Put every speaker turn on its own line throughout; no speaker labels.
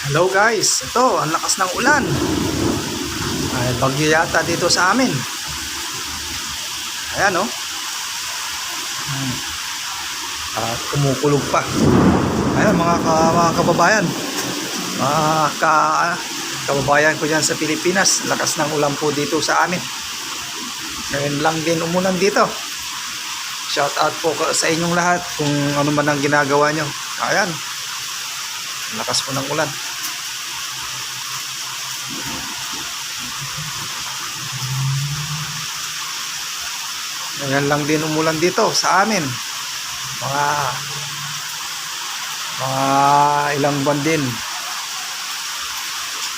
Hello guys, ito ang lakas ng ulan. Ay, bagyo yata dito sa amin. Ayan oh. At kumukulog pa. Ayan mga kababayan. Kababayan ko dyan sa Pilipinas. Lakas ng ulan po dito sa amin. Ngayon lang din umulan dito. Shout out po sa inyong lahat kung ano man ang ginagawa nyo. Ayan. Lakas po ng ulan. Ngayon lang din umulan dito sa amin. Mga ilang buwan din.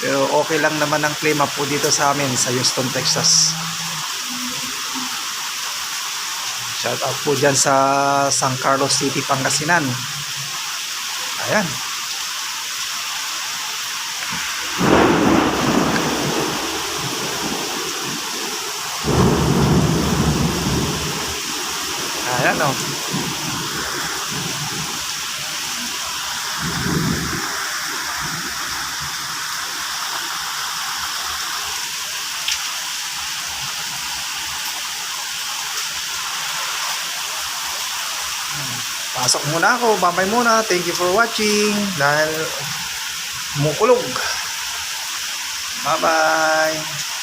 Pero okay lang naman ang klima po dito sa amin sa Houston, Texas. Shout out po dyan sa San Carlos City, Pangasinan. Ayan. Ayan o. Pasok muna ako. Bye-bye muna. Thank you for watching. Dahil kumukulog. Bye-bye.